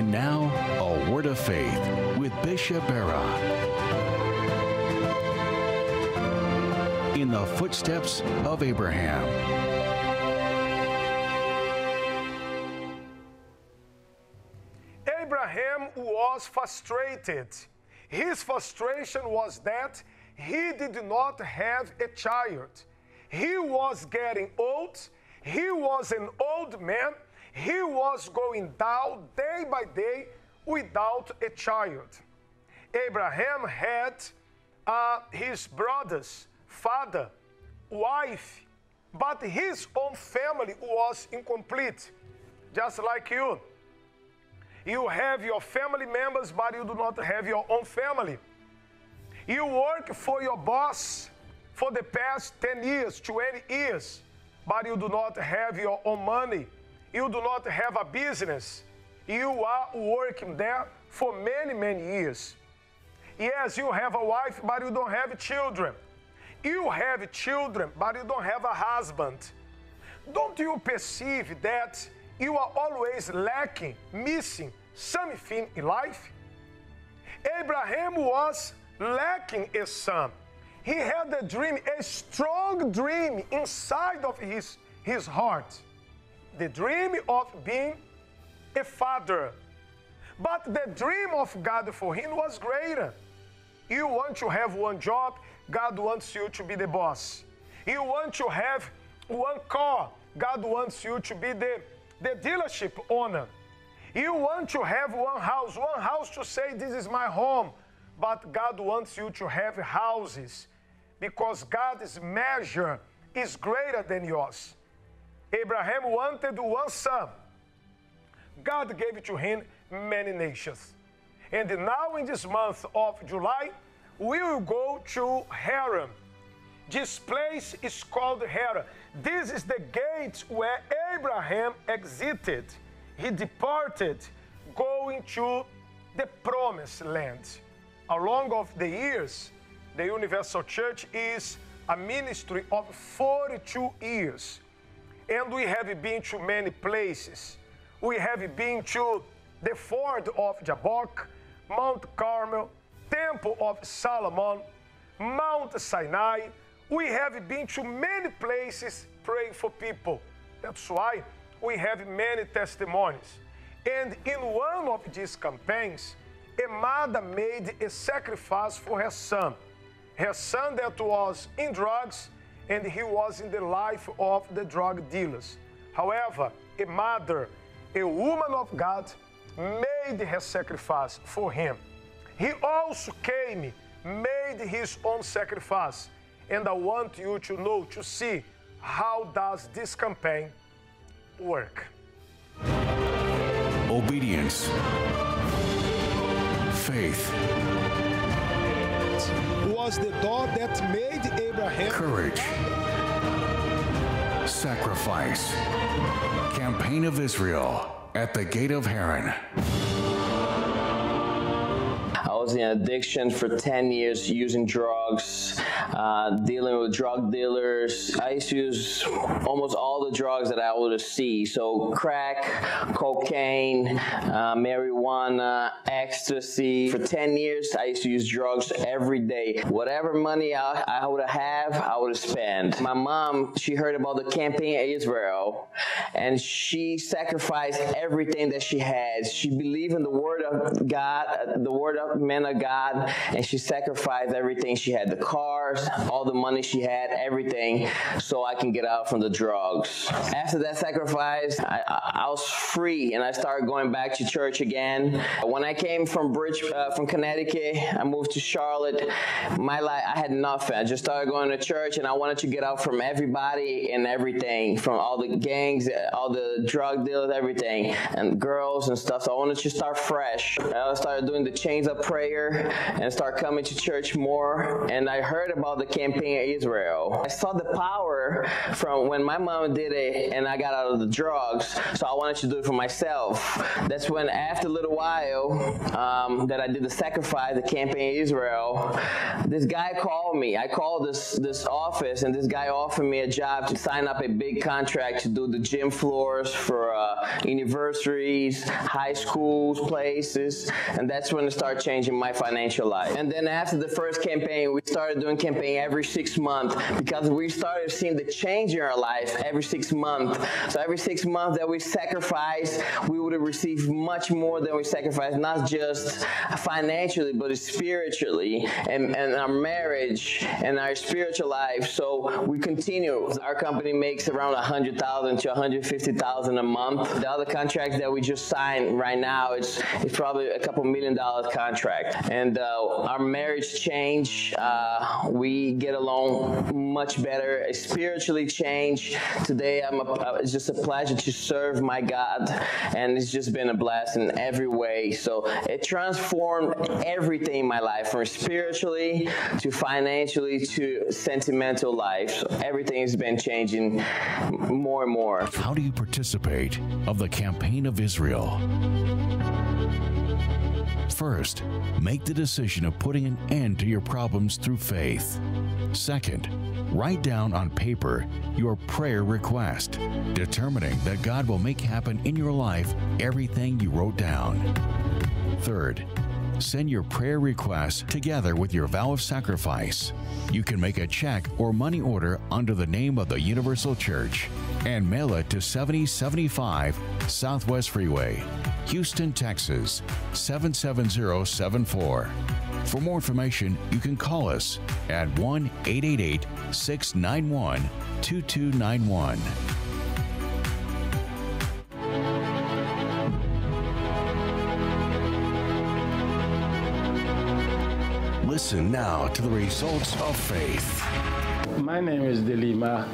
And now, a word of faith with Bishop Barra. In the footsteps of Abraham. Abraham was frustrated. His frustration was that he did not have a child. He was getting old. He was an old man. He was going down day by day without a child. Abraham had his brothers, father, wife, but his own family was incomplete, just like you. You have your family members, but you do not have your own family. You work for your boss for the past 10 years, 20 years, but you do not have your own money. You do not have a business. You are working there for many, many years. Yes, you have a wife, but you don't have children. You have children, but you don't have a husband. Don't you perceive that you are always lacking, missing something in life? Abraham was lacking a son. He had a dream, a strong dream inside of his heart. The dream of being a father. But the dream of God for him was greater. You want to have one job, God wants you to be the boss. You want to have one car, God wants you to be the dealership owner. You want to have one house to say, this is my home. But God wants you to have houses because God's measure is greater than yours. Abraham wanted one son. God gave to him many nations. And now in this month of July, we will go to Haran. This place is called Haran. This is the gate where Abraham exited. He departed, going to the promised land. Along of the years, the Universal Church is a ministry of 42 years. And we have been to many places. We have been to the Ford of Jabbok, Mount Carmel, Temple of Solomon, Mount Sinai. We have been to many places praying for people. That's why we have many testimonies. And in one of these campaigns, a mother made a sacrifice for her son. Her son that was in drugs, and he was in the life of the drug dealers. However, a mother, a woman of God, made her sacrifice for him. He also came, made his own sacrifice. And I want you to know, to see, how does this campaign work. Obedience. Faith. Was the door that made Abraham. Courage. Sacrifice. Campaign of Israel at the Gate of Haran. I was in addiction for 10 years, using drugs, dealing with drug dealers. I used to use almost all the drugs that I would see. So crack, cocaine, marijuana, ecstasy. For 10 years, I used to use drugs every day. Whatever money I would have, I would spend. My mom, she heard about the campaign of Israel, and she sacrificed everything that she had. She believed in the word of God, the word of men of God, and she sacrificed everything she had, the cars, all the money she had, everything, so I can get out from the drugs. After that sacrifice, I was free, and I started going back to church again. When I came from Connecticut, I moved to Charlotte. My life, I had nothing. I just started going to church, and I wanted to get out from everybody and everything, from all the gangs, all the drug dealers, everything, and girls and stuff. So I wanted to start fresh. I started doing the chains of prayer prayer and start coming to church more. And I heard about the Campaign of Israel. I saw the power from when my mom did it and I got out of the drugs, so I wanted to do it for myself. That's when, after a little while, that I did the sacrifice, the Campaign of Israel, this guy called me. I called this office, and this guy offered me a job to sign up a big contract to do the gym floors for universities, high schools, places, and that's when it started changing my financial life. And then after the first campaign, we started doing campaign every 6 months because we started seeing the change in our life every 6 months. So every 6 months that we sacrificed, we would have received much more than we sacrificed, not just financially, but spiritually, and our marriage and our spiritual life. So we continue. Our company makes around $100,000 to $150,000 a month. The other contract that we just signed right now, it's probably a couple $1 million contract. And our marriage change, we get along much better, spiritually change. Today, it's just a pleasure to serve my God, and it's just been a blessing in every way. So it transformed everything in my life, from spiritually to financially to sentimental life. So everything has been changing more and more. How do you participate of the Campaign of Israel? First, make the decision of putting an end to your problems through faith. Second, write down on paper your prayer request, determining that God will make happen in your life everything you wrote down. Third, send your prayer request together with your vow of sacrifice. You can make a check or money order under the name of the Universal Church and mail it to 7075 Southwest Freeway, Houston, Texas, 77074. For more information, you can call us at 1-888-691-2291. Listen now to the results of faith. My name is Delima